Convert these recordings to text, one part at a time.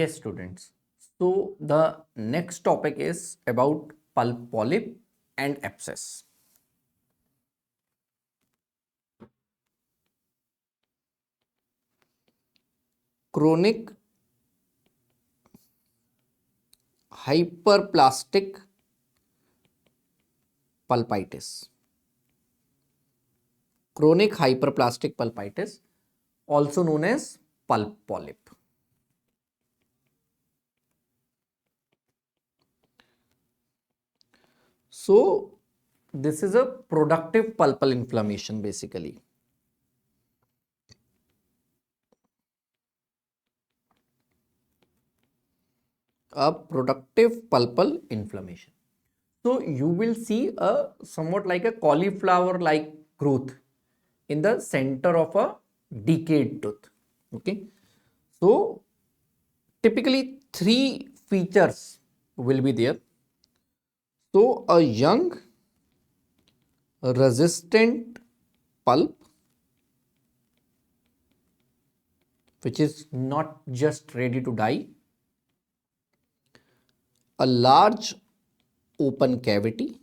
Yes, students. So the next topic is about pulp polyp and abscess. Chronic hyperplastic pulpitis. Chronic hyperplastic pulpitis, also known as pulp polyp. So this is a productive pulpal inflammation basically. A productive pulpal inflammation. So you will see a somewhat like a cauliflower like growth in the center of a decayed tooth. Okay. So typically three features will be there. So a young resistant pulp which is not just ready to die, a large open cavity,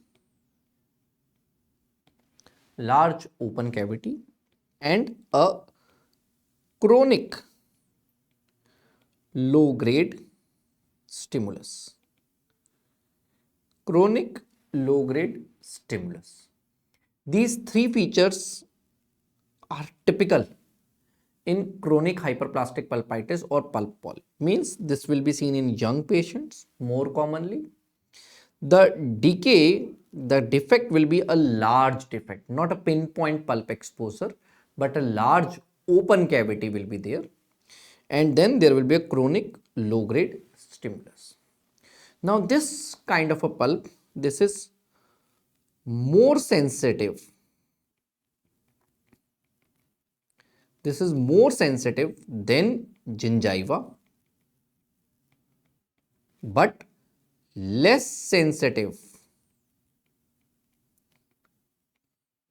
and a chronic low grade stimulus. Chronic low grade stimulus. These three features are typical in chronic hyperplastic pulpitis or pulp polyp. Means this will be seen in young patients more commonly. The decay, the defect will be a large defect, not a pinpoint pulp exposure, but a large open cavity will be there. And then there will be a chronic low grade stimulus. Now this kind of a pulp, this is more sensitive. This is more sensitive than gingiva, but less sensitive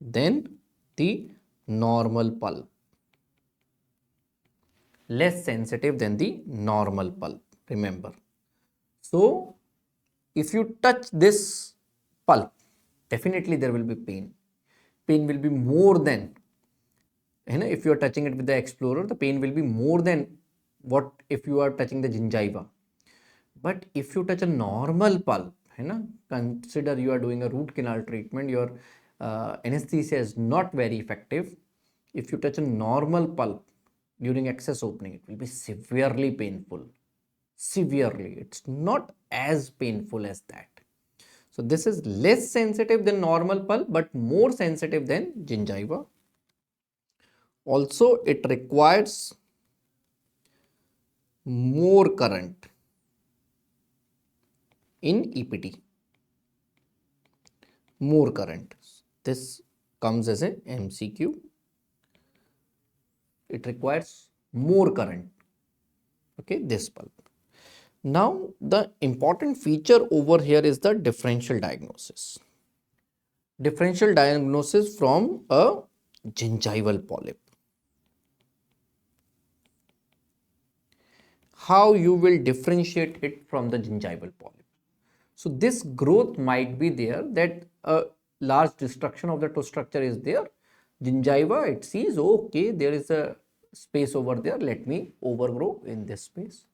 than the normal pulp. Less sensitive than the normal pulp, remember. So if you touch this pulp, definitely there will be pain. Pain will be more than, if you are touching it with the explorer, the pain will be more than what if you are touching the gingiva. But if you touch a normal pulp, consider you are doing a root canal treatment, your anesthesia is not very effective. If you touch a normal pulp during access opening, it will be severely painful. Severely. It's not as painful as that. So this is less sensitive than normal pulp, but more sensitive than gingiva. Also, it requires more current in EPT. More current. This comes as a MCQ. It requires more current. Okay, this pulp. Now, the important feature over here is the differential diagnosis. Differential diagnosis from a gingival polyp. How you will differentiate it from the gingival polyp? So this growth might be there, that a large destruction of the tooth structure is there. Gingiva, it sees, okay, there is a space over there, let me overgrow in this space.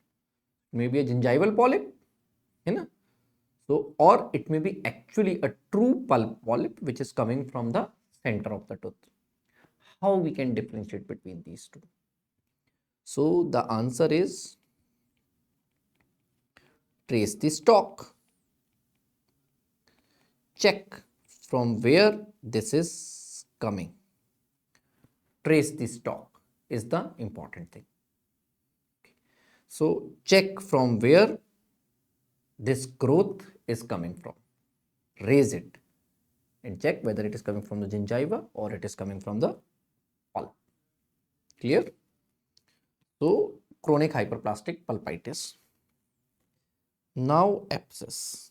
Maybe a gingival polyp, so, or it may be actually a true pulp polyp which is coming from the center of the tooth. How we can differentiate between these two? So the answer is trace the stalk. Check from where this is coming. Trace the stalk is the important thing. So check from where this growth is coming from. Raise it and check whether it is coming from the gingiva or it is coming from the pulp. Clear? So chronic hyperplastic pulpitis. Now abscess.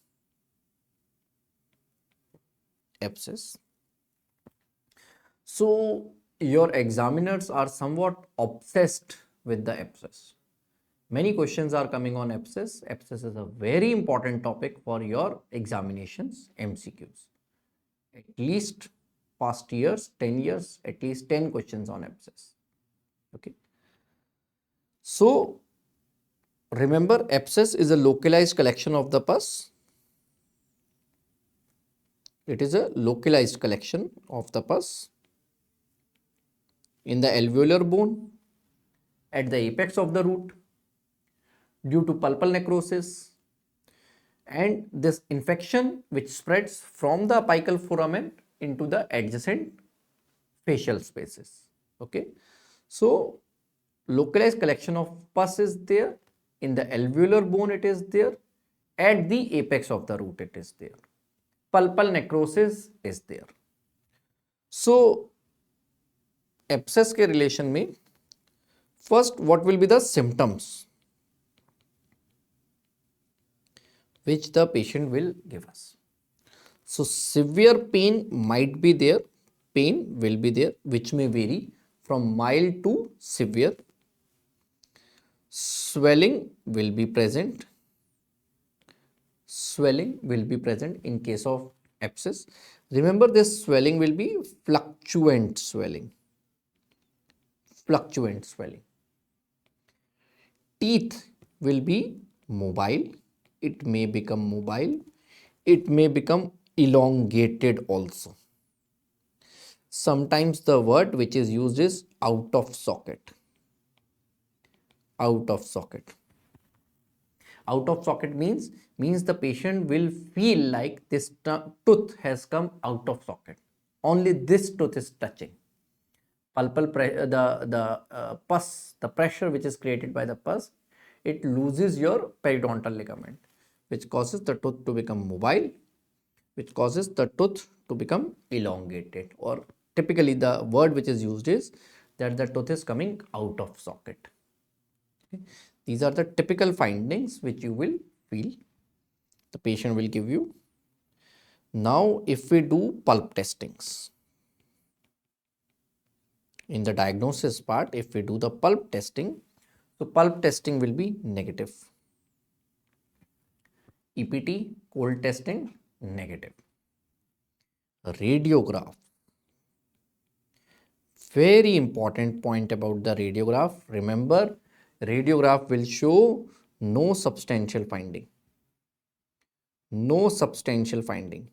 Abscess. So your examiners are somewhat obsessed with the abscess. Many questions are coming on abscess. Abscess is a very important topic for your examinations, MCQs. At least past years, 10 years, at least 10 questions on abscess. Okay. So remember, abscess is a localized collection of the pus. It is a localized collection of the pus in the alveolar bone, at the apex of the root, due to pulpal necrosis, and this infection which spreads from the apical foramen into the adjacent facial spaces. Okay. So localized collection of pus is there, in the alveolar bone it is there, at the apex of the root it is there, pulpal necrosis is there. So abscess के relation में first what will be the symptoms which the patient will give us. So severe pain might be there, pain will be there, which may vary from mild to severe. Swelling will be present. Swelling will be present in case of abscess. Remember, this swelling will be fluctuant swelling. Fluctuant swelling. Teeth will be mobile. It may become mobile. It may become elongated also. Sometimes the word which is used is out of socket. Out of socket. Out of socket means the patient will feel like this tooth has come out of socket. Only this tooth is touching. Pulpal pus, the pressure which is created by the pus, it loses your periodontal ligament, which causes the tooth to become mobile, which causes the tooth to become elongated, or typically the word which is used is that the tooth is coming out of socket. Okay. These are the typical findings which you will feel, the patient will give you. Now, if we do pulp testings, in the diagnosis part, if we do the pulp testing, so pulp testing will be negative. EPT, cold testing, negative. Radiograph. Very important point about the radiograph. Remember, radiograph will show no substantial finding. No substantial finding.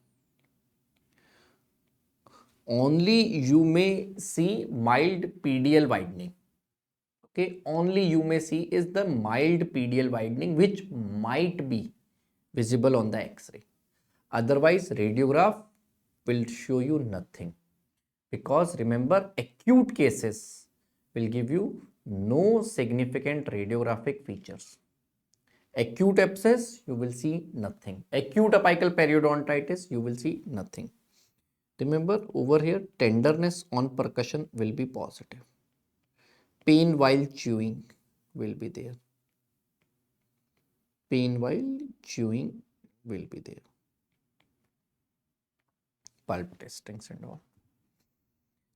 Only you may see mild PDL widening. Okay, only you may see is the mild PDL widening, which might be visible on the X-ray. Otherwise, radiograph will show you nothing, because remember, acute cases will give you no significant radiographic features. Acute abscess, you will see nothing. Acute apical periodontitis, you will see nothing. Remember, over here, tenderness on percussion will be positive. Pain while chewing will be there. Pain while chewing will be there. Pulp testings and all.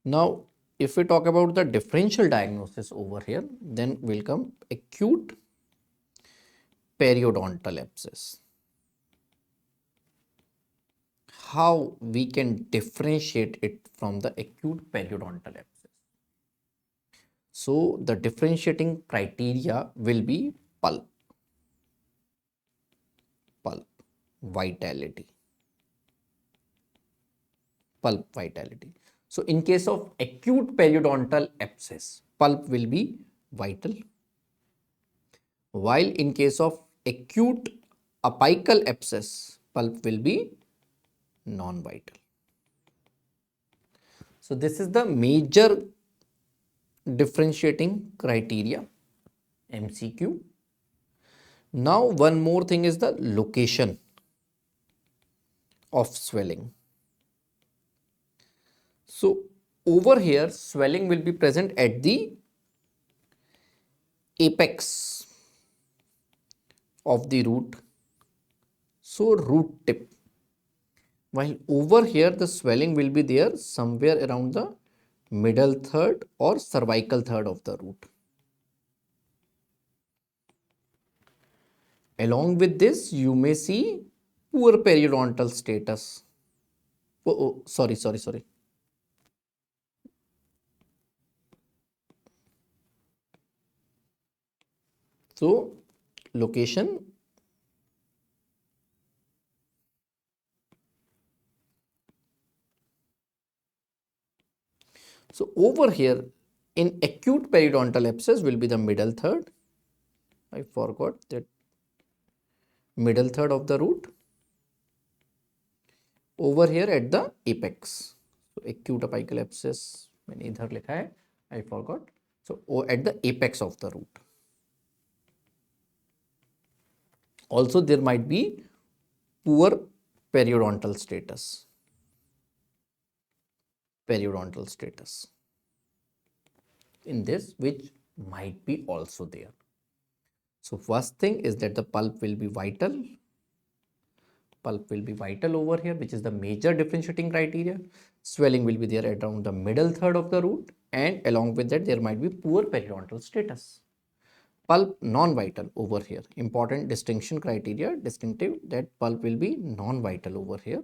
Now, if we talk about the differential diagnosis over here, then will come acute periodontal abscess. How we can differentiate it from the acute periodontal abscess? So the differentiating criteria will be pulp, vitality, pulp vitality. So in case of acute periodontal abscess, pulp will be vital, while in case of acute apical abscess, pulp will be non-vital. So this is the major differentiating criteria, MCQ. Now one more thing is the location of swelling. So over here, swelling will be present at the apex of the root, so root tip, while over here the swelling will be there somewhere around the middle third or cervical third of the root. Along with this, you may see poor periodontal status. Sorry. So, location. So, over here in acute periodontal abscess will be the middle third. I forgot that middle third of the root. Over here at the apex. So, acute apical abscess, मैंने इधर लिखा है, I forgot. So, at the apex of the root. Also, there might be poor periodontal status. In this, which might be also there. So, first thing is that the pulp will be vital. Pulp will be vital over here, which is the major differentiating criteria. Swelling will be there around the middle third of the root, and along with that, there might be poor periodontal status. Pulp non-vital over here. Important distinction criteria, distinctive, that pulp will be non-vital over here,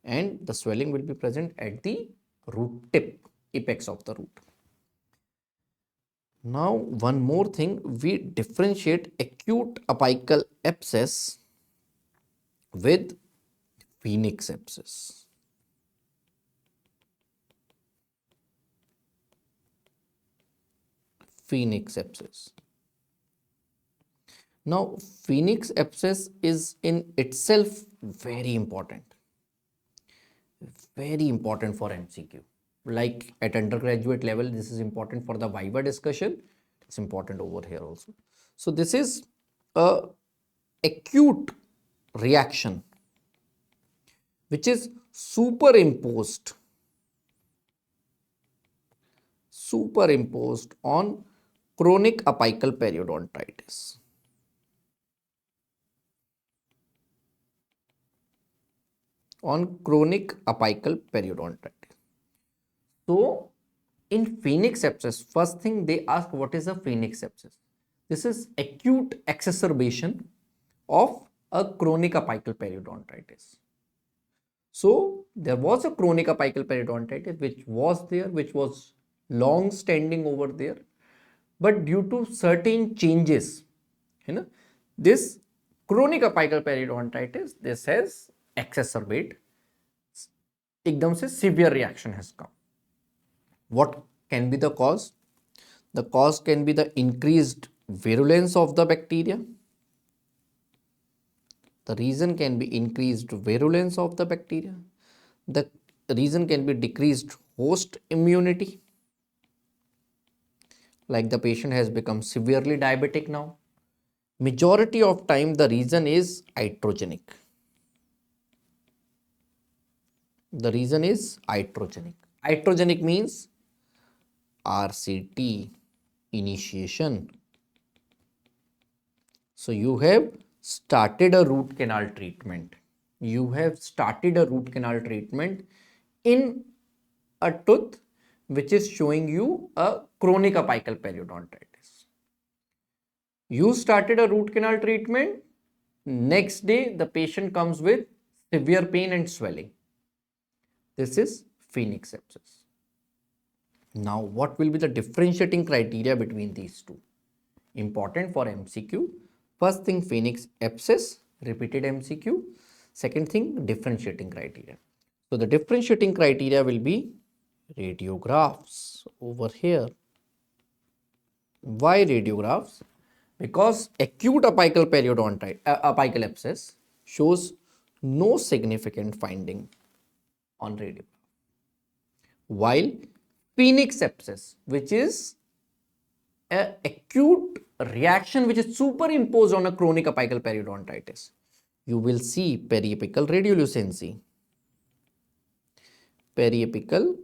and the swelling will be present at the root tip, apex of the root. Now, one more thing, we differentiate acute apical abscess with phoenix abscess. Now, phoenix abscess is in itself very important for MCQ. Like at undergraduate level, this is important for the Viva discussion. It's important over here also. So, this is a acute reaction which is superimposed on chronic apical periodontitis. So, in phoenix abscess, first thing they ask, what is a phoenix abscess? This is acute exacerbation of a chronic apical periodontitis. So, there was a chronic apical periodontitis which was long standing over there, but due to certain changes, this chronic apical periodontitis, this has exacerbated, एकदम से severe reaction has come. What can be the cause? The cause can be the increased virulence of the bacteria. The reason can be increased virulence of the bacteria. The reason can be decreased host immunity. Like the patient has become severely diabetic now. Majority of time the reason is iatrogenic. Iatrogenic means RCT initiation. So you have started a root canal treatment. In a tooth which is showing you a chronic apical periodontitis. You started a root canal treatment. Next day, the patient comes with severe pain and swelling. This is phoenix abscess. Now, what will be the differentiating criteria between these two? Important for MCQ. First thing, phoenix abscess, repeated MCQ. Second thing, differentiating criteria. So, the differentiating criteria will be radiographs over here. Why radiographs? Because acute apical apical abscess shows no significant finding on radiograph, while phoenix abscess, which is an acute reaction which is superimposed on a chronic apical periodontitis, you will see periapical radiolucency. Periapical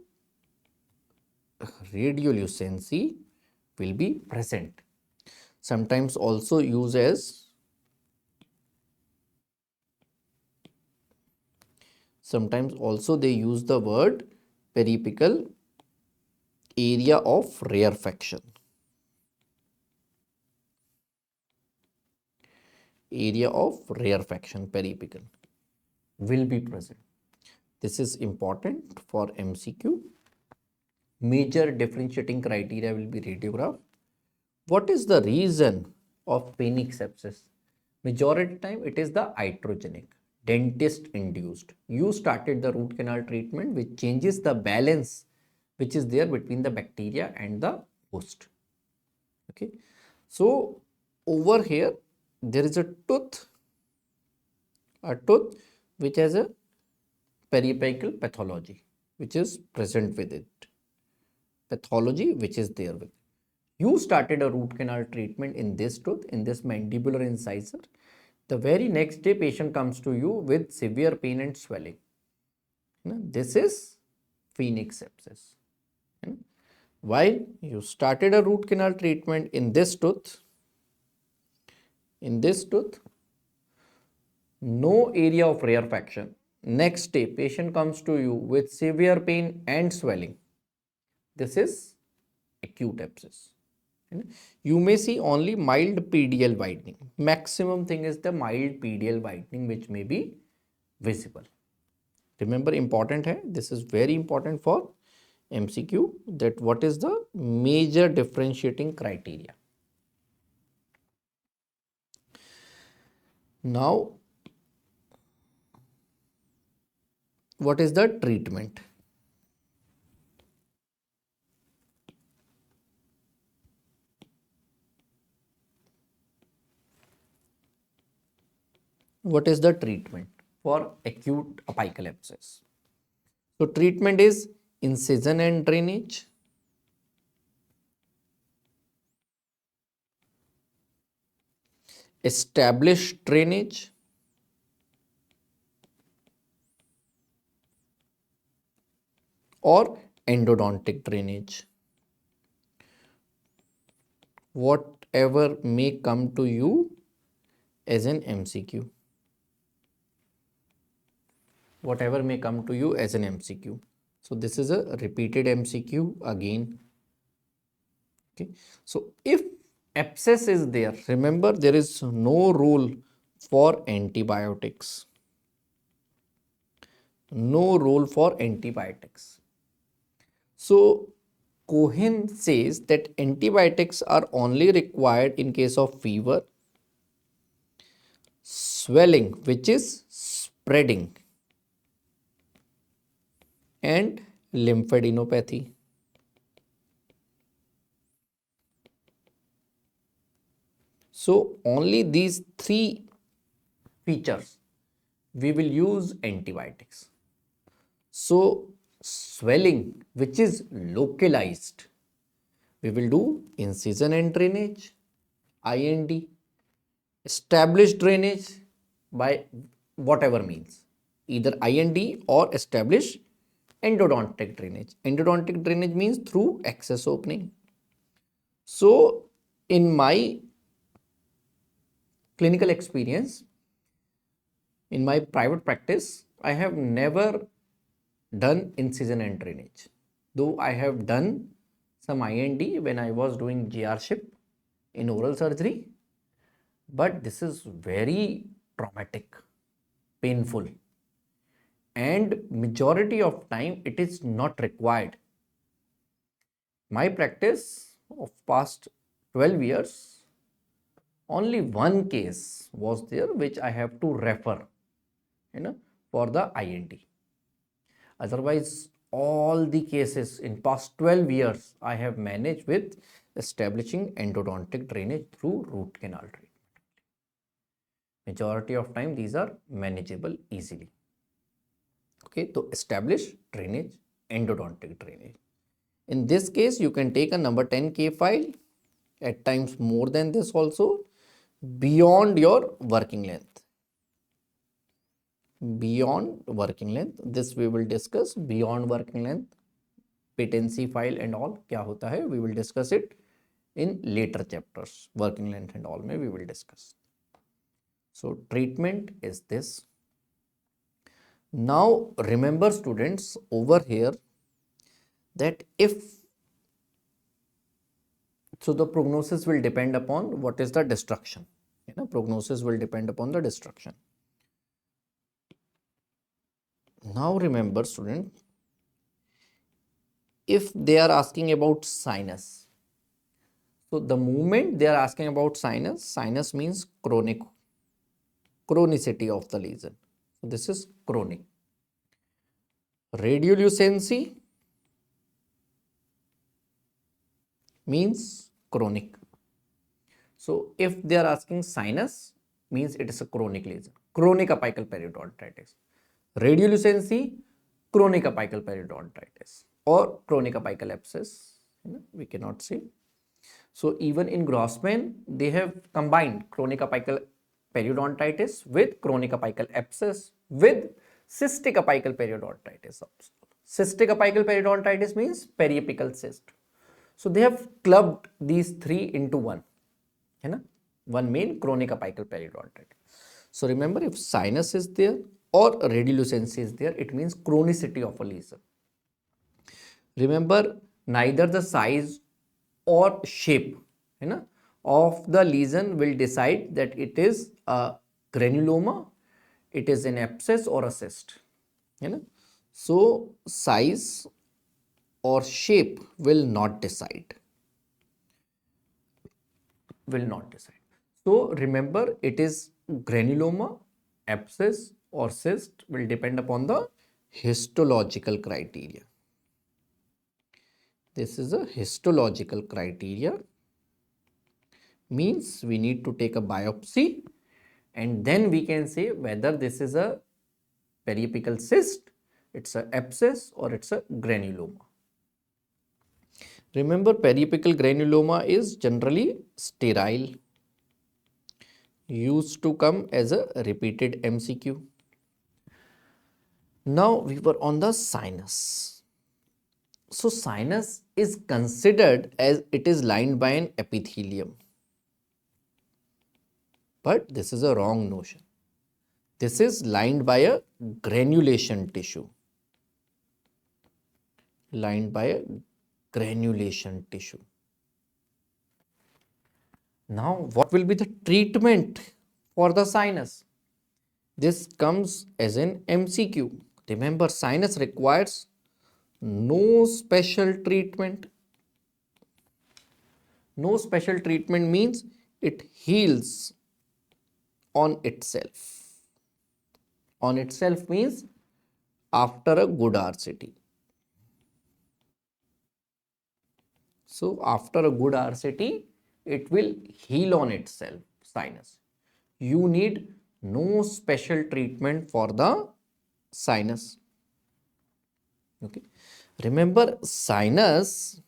radiolucency will be present. Sometimes also used as they use the word periapical area of rarefaction. area of rarefaction periapical will be present. This is important for MCQ. Major differentiating criteria will be radiograph. What is the reason of panic sepsis? Majority time it is the iatrogenic, dentist induced. You started the root canal treatment which changes the balance which is there between the bacteria and the host. Okay. So over here there is a tooth which has a periapical pathology which is present with it. Pathology which is there with it. You started a root canal treatment in this tooth, in this mandibular incisor. The very next day patient comes to you with severe pain and swelling. This is phoenic sepsis. While you started a root canal treatment in this tooth, no area of rarefaction. Next day patient comes to you with severe pain and swelling. This is acute abscess. You may see only mild PDL widening. Maximum thing is the mild PDL widening which may be visible. Remember, important hai. This is very important for MCQ, that what is the major differentiating criteria. Now, what is the treatment? What is the treatment for acute apical abscess? So treatment is incision and drainage, established drainage, or endodontic drainage. Whatever may come to you as an MCQ. Whatever may come to you as an MCQ. So this is a repeated MCQ again. Okay. So if abscess is there, remember there is no rule for antibiotics. No rule for antibiotics. So Cohen says that antibiotics are only required in case of fever, swelling which is spreading, and lymphadenopathy. So only these three features we will use antibiotics. So swelling which is localized, we will do incision and drainage, IND, established drainage by whatever means, either IND or established endodontic drainage. Endodontic drainage means through access opening. So in my clinical experience, in my private practice, I have never done incision and drainage, though I have done some IND when I was doing GR-ship in oral surgery, but this is very traumatic, painful, and majority of time it is not required. My practice of past 12 years, only one case was there which I have to refer, for the IND. Otherwise, all the cases in past 12 years I have managed with establishing endodontic drainage through root canal treatment. Majority of time these are manageable easily. Okay, so establish drainage, endodontic drainage. In this case, you can take a number 10K file, at times more than this also, beyond your working length. Beyond working length, this we will discuss. Beyond working length, patency file and all, kya hota hai, we will discuss it in later chapters. Working length and all may we will discuss. So treatment is this. Now remember students over here that so the prognosis will depend upon what is the destruction. Prognosis will depend upon the destruction. Now remember student, if they are asking about sinus, so the moment they are asking about sinus, sinus means chronicity of the lesion. So this is chronic. Radiolucency means chronic. So if they are asking sinus, means it is a chronic lesion, chronic apical periodontitis. Radiolucency, chronic apical periodontitis or chronic apical abscess, we cannot say. So even in Grossman, they have combined chronic apical periodontitis with chronic apical abscess with cystic apical periodontitis also. Cystic apical periodontitis means periapical cyst. So they have clubbed these three into one, one main chronic apical periodontitis. So remember, if sinus is there or radiolucency is there, it means chronicity of a lesion. Remember, neither the size or shape of the lesion will decide that it is a granuloma, it is an abscess or a cyst. So size or shape will not decide. So remember, it is granuloma, abscess or cyst will depend upon the histological criteria. This is a histological criteria, means we need to take a biopsy and then we can say whether this is a periapical cyst, it's a abscess or it's a granuloma. Remember, periapical granuloma is generally sterile, used to come as a repeated MCQ. Now we were on the sinus. So sinus is considered as it is lined by an epithelium. But this is a wrong notion. This is lined by a granulation tissue. Lined by a granulation tissue. Now, what will be the treatment for the sinus? This comes as an MCQ. Remember, sinus requires no special treatment. No special treatment means it heals on itself. On itself means after a good RCT. So after a good RCT, it will heal on itself, sinus. You need no special treatment for the sinus. Okay. Remember, sinus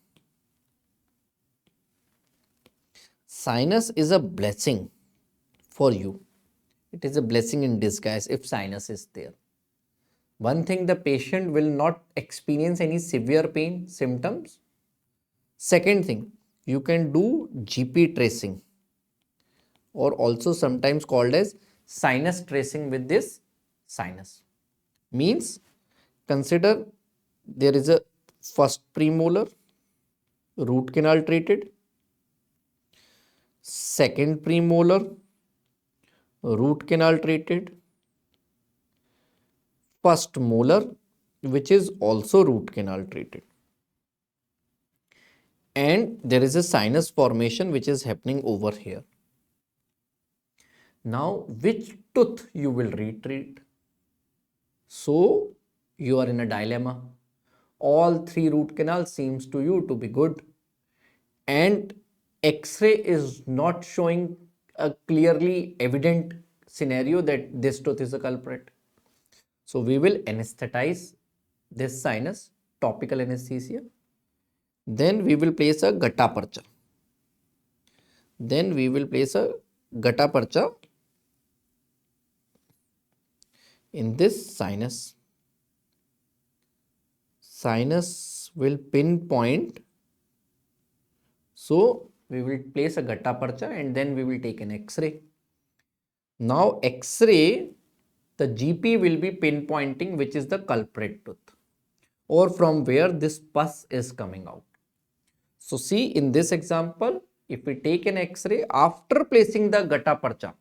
is a blessing for you. It is a blessing in disguise if sinus is there. One thing, the patient will not experience any severe pain symptoms. Second thing, you can do GP tracing or also sometimes called as sinus tracing with this sinus. Means, consider there is a first premolar root canal treated, second premolar root canal treated, first molar which is also root canal treated, and there is a sinus formation which is happening over here. Now, which tooth you will retreat? So, you are in a dilemma. All three root canals seems to you to be good and X-ray is not showing a clearly evident scenario that this tooth is a culprit. So, we will anesthetize this sinus, topical anesthesia. Then we will place a gutta percha. In this sinus. Sinus will pinpoint. So, we will place a gutta percha and then we will take an X-ray. Now, X-ray, the GP will be pinpointing which is the culprit tooth or from where this pus is coming out. So, see in this example, if we take an X-ray after placing the gutta percha,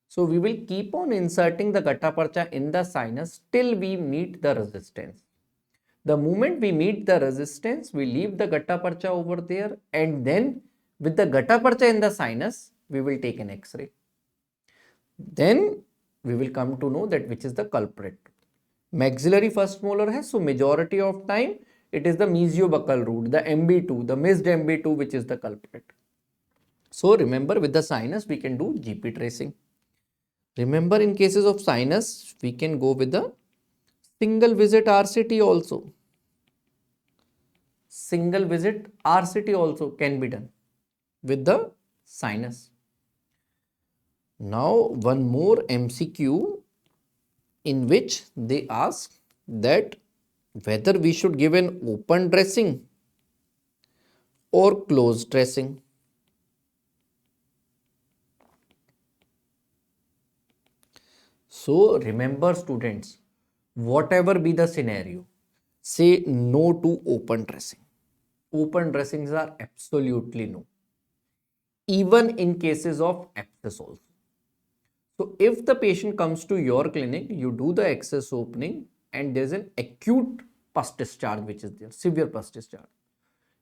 so we will keep on inserting the gutta percha in the sinus till we meet the resistance. The moment we meet the resistance, we leave the gutta percha over there, and then with the gutta percha in the sinus, we will take an X-ray. Then we will come to know that which is the culprit. Maxillary first molar hai, so majority of time it is the mesiobuccal root, the MB2, the missed MB2, which is the culprit. So remember, with the sinus we can do GP tracing. Remember, in cases of sinus we can go with the single visit RCT also. Single visit RCT also can be done with the sinus. Now one more MCQ in which they ask that whether we should give an open dressing or closed dressing. So remember students, whatever be the scenario, say no to open dressing. Open dressings are absolutely no. Even in cases of abscess also. So if the patient comes to your clinic, you do the abscess opening and there's an acute pus discharge which is there, severe pus discharge.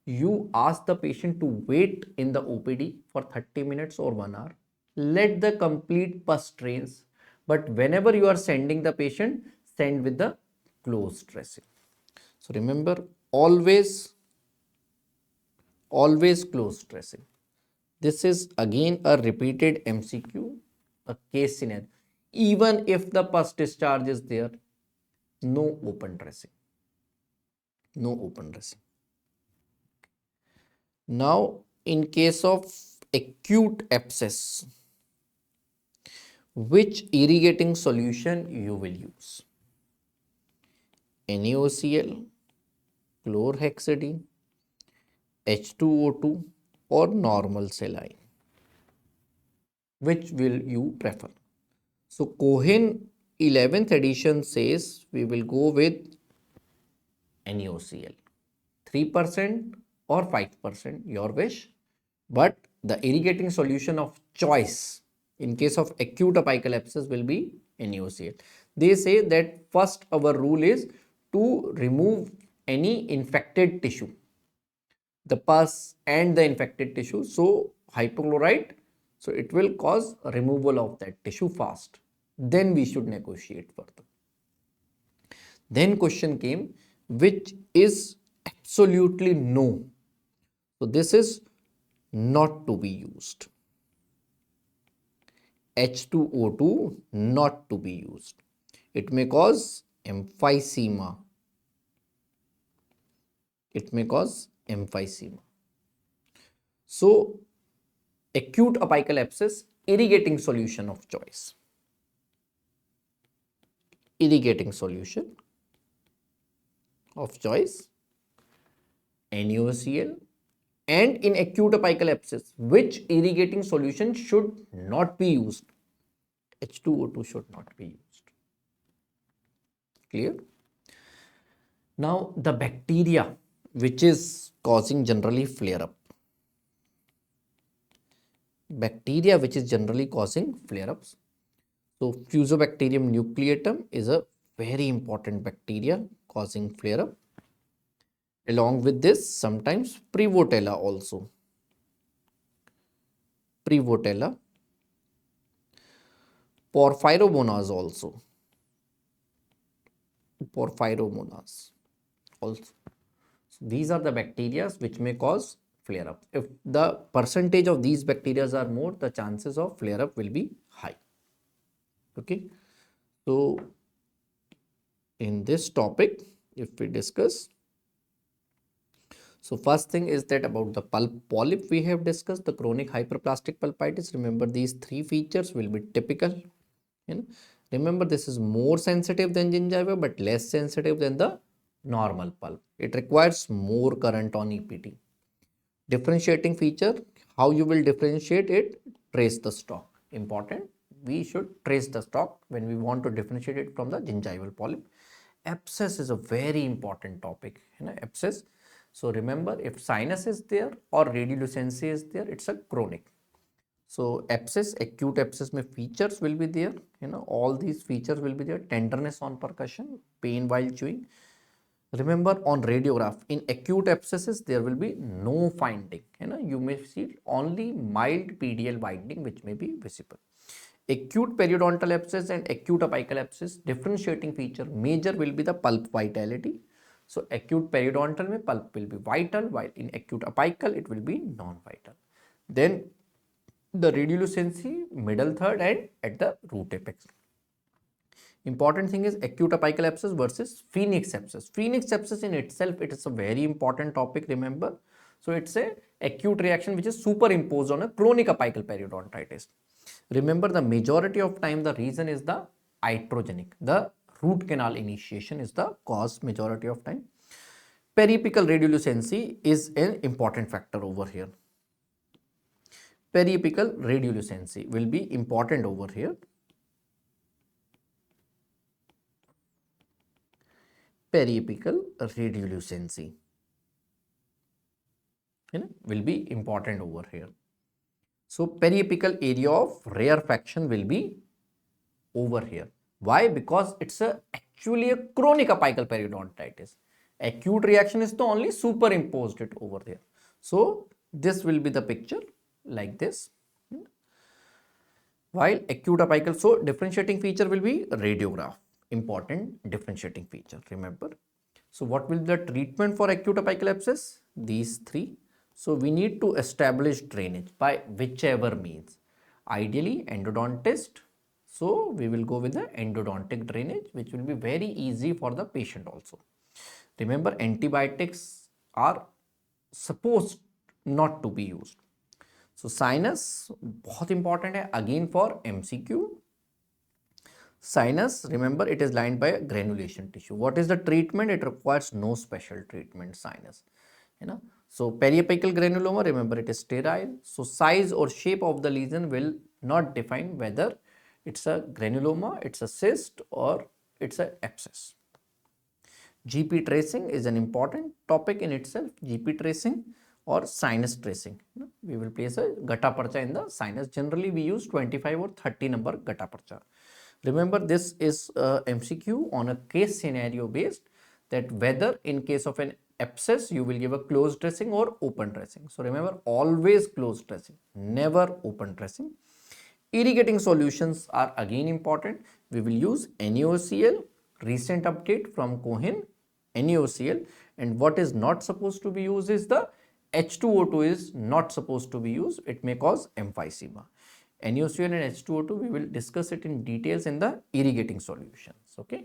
You ask the patient to wait in the OPD for 30 minutes or 1 hour. Let the complete pus drains. But whenever you are sending the patient, send with the closed dressing. So remember, always closed dressing. This is again a repeated MCQ, a case scenario. Even if the pus discharge is there, no open dressing. No open dressing. Now, in case of acute abscess, which irrigating solution you will use? NaOCl, chlorhexidine, H2O2 or normal saline? Which will you prefer? So Cohen 11th edition says we will go with NaOCl. 3% or 5%, your wish. But the irrigating solution of choice in case of acute apical abscess will be NaOCl. They say that first our rule is to remove any infected tissue, the pus and the infected tissue. So hypochlorite, so it will cause removal of that tissue fast. Then we should negotiate further. Then question came, which is absolutely no. So this is not to be used. H2O2 not to be used. It may cause emphysema. It may cause emphysema. So acute apical abscess, irrigating solution of choice. Irrigating solution of choice, NaOCl. And in acute apical abscess, which irrigating solution should not be used? H2O2 should not be used. Clear? Now the bacteria which is causing generally flare up. Bacteria which is generally causing flare ups. So Fusobacterium nucleatum is a very important bacteria causing flare up. Along with this, sometimes Prevotella also. Prevotella. Porphyromonas also. Porphyromonas also. So these are the bacteria which may cause flare up. If the percentage of these bacteria are more, the chances of flare up will be high. Okay. So in this topic, if we discuss, so first thing is that about the polyp we have discussed, the chronic hyperplastic pulpitis. Remember, these three features will be typical. Remember, this is more sensitive than gingiva but less sensitive than the normal pulp. It requires more current on EPT. Differentiating feature, how you will differentiate it? Trace the stalk. Important. We should trace the stalk when we want to differentiate it from the gingival polyp. Abscess is a very important topic. Abscess. So remember, if sinus is there or radiolucency is there, it's a chronic. So abscess, acute abscess में features will be there, all these features will be there. Tenderness on percussion, pain while chewing. Remember, on radiograph, in acute abscesses there will be no finding, you may see only mild PDL widening which may be visible. Acute periodontal abscess and acute apical abscess, differentiating feature major will be the pulp vitality. So acute periodontal mein pulp will be vital, while in acute apical it will be non-vital. Then the radiolucency, middle third and at the root apex. Important thing is acute apical abscess versus phoenix abscess. Phoenix abscess in itself, it is a very important topic, remember. So it's a acute reaction which is superimposed on a chronic apical periodontitis. Remember, the majority of time the reason is the iatrogenic. The root canal initiation is the cause majority of time. Periapical radiolucency is an important factor over here. Periapical radiolucency will be important over here. Periapical radiolucency will be important over here. So periapical area of rarefaction will be over here. Why? Because it's actually a chronic apical periodontitis. Acute reaction is the only superimposed it over there. So this will be the picture like this. While acute apical, so differentiating feature will be radiograph. Important differentiating feature, remember. So what will be the treatment for acute apical abscess? These three. So we need to establish drainage by whichever means. Ideally endodontist. So we will go with the endodontic drainage, which will be very easy for the patient also. Remember, antibiotics are supposed not to be used. So sinus बहुत important है again for MCQ. Sinus, remember, it is lined by a granulation tissue. What is the treatment? It requires no special treatment, sinus. So periapical granuloma, remember, it is sterile. So size or shape of the lesion will not define whether it's a granuloma, it's a cyst, or it's an abscess. GP tracing is an important topic in itself. GP tracing or sinus tracing. We will place a gutta percha in the sinus. Generally, we use 25 or 30 number gutta percha. Remember, this is MCQ on a case scenario based, that whether in case of an abscess you will give a closed dressing or open dressing. So remember, always closed dressing, never open dressing. Irrigating solutions are again important. We will use NaOCl, recent update from Cohen, NaOCl, and what is not supposed to be used is the H2O2 is not supposed to be used. It may cause emphysema. NaOCl and H2O2, we will discuss it in details in the irrigating solutions. Okay.